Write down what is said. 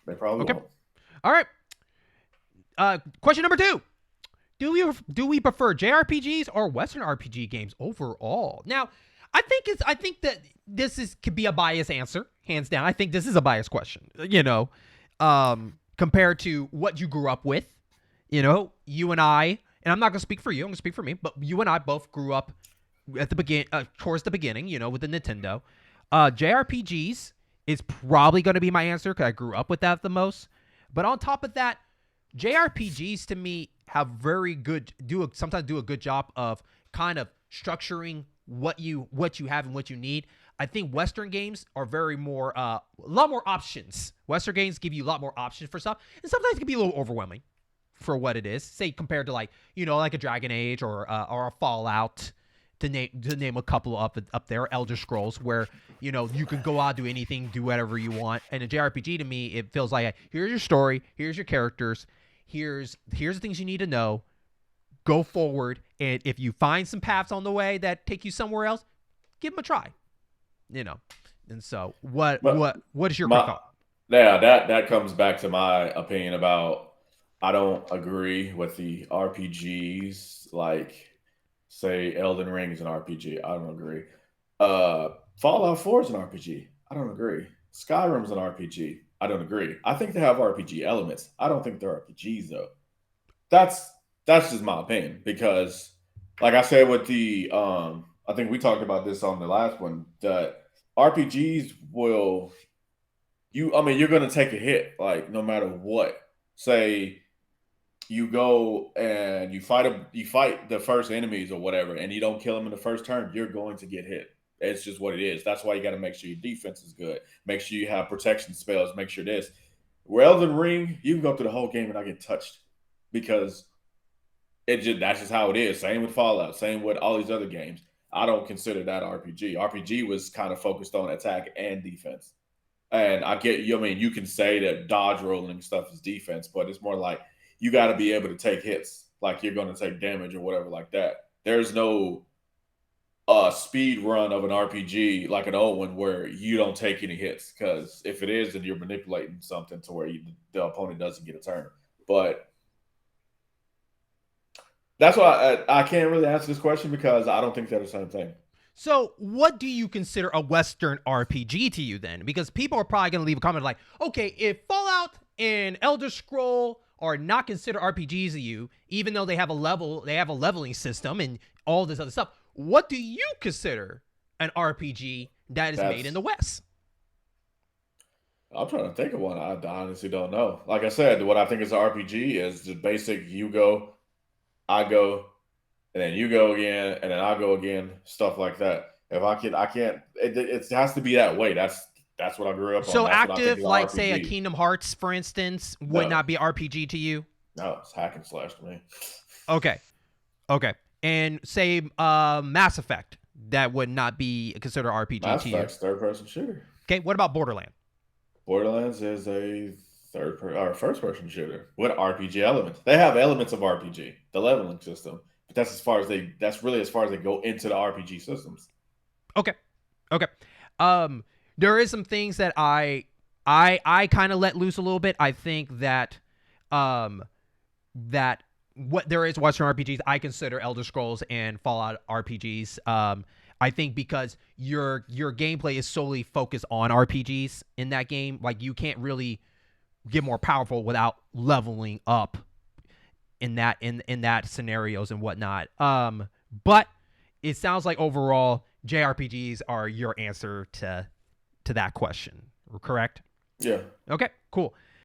They probably Okay. won't. All right. Question number 2. Do we prefer JRPGs or Western RPG games overall? Now, I think that could be a biased answer, hands down. I think this is a biased question. Compared to what you grew up with. You and and I'm not gonna speak for you. I'm gonna speak for me. But you and I both grew up at the towards the beginning. With the Nintendo. JRPGs is probably gonna be my answer because I grew up with that the most. But on top of that, JRPGs to me have very good sometimes do a good job of kind of structuring what you have and what you need. I think Western games are very more a lot more options. Western games give you a lot more options for stuff, and sometimes it can be a little overwhelming for what it is. Say compared to like a Dragon Age or a Fallout, to name a couple up there, Elder Scrolls, where you can go out, do anything, do whatever you want. And a JRPG to me, it feels like here's your story, here's your characters, here's the things you need to know. Go forward, and if you find some paths on the way that take you somewhere else, give them a try. You know. And so, what But what what is your quick my thought? yeah, that comes back to my opinion about I don't agree with the RPGs like say Elden Ring is an RPG. I don't agree. Fallout 4 is an RPG. I don't agree. Skyrim's an RPG. I don't agree. I think they have RPG elements. I don't think they're RPGs though. That's that's just my opinion because like I said with the I think we talked about this on the last one that RPGs will I mean you're going to take a hit like no matter what. Say you go and you fight the first enemies or whatever and you don't kill them in the first turn, you're going to get hit. It's just what it is. That's why you got to make sure your defense is good. Make sure you have protection spells. Make sure this. Where Elden Ring, you can go through the whole game and not get touched because that's just how it is. Same with Fallout. Same with all these other games. I don't consider that RPG. RPG was kind of focused on attack and defense. And I get you. I mean, you can say that dodge rolling stuff is defense, but it's more like you got to be able to take hits, like you're going to take damage or whatever like that. There's no speed run of an RPG like an old one where you don't take any hits because if it is, then you're manipulating something to where the opponent doesn't get a turn. But that's why I can't really answer this question because I don't think they're the same thing. So, what do you consider a Western RPG to you then? Because people are probably going to leave a comment like, okay, if Fallout and Elder Scroll are not considered RPGs to you, even though they have a leveling system and all this other stuff, what do you consider an RPG that is made in That's the West? I'm trying to think of one. I honestly don't know. Like I said, what I think is an RPG is the basic you go, I go, and then you go again, and then I go again, stuff like that. If I can, I can't. It has to be that way. That's what I grew up on. So, That's what I think active, is an like say a RPG. Kingdom Hearts, for instance, would No, not be RPG to you. no, it's hack and slash to me. Okay, okay, and say Mass Effect, that would not be considered RPG Mass to you. Effect's third person shooter. Okay, what about Borderland? Borderlands is a or first person shooter with RPG elements. They have elements of RPG, the leveling system, but that's as far as they. That's really as far as they go into the RPG systems. Okay. Okay. Um, there is some things that I kind of let loose a little bit. I think um that what there is Western RPGs, I consider Elder Scrolls and Fallout RPGs. I think because your gameplay is solely focused on RPGs in that game, like you can't really get more powerful without leveling up in that scenarios and whatnot. But it sounds like overall JRPGs are your answer to that question. Correct? Yeah, Okay, cool.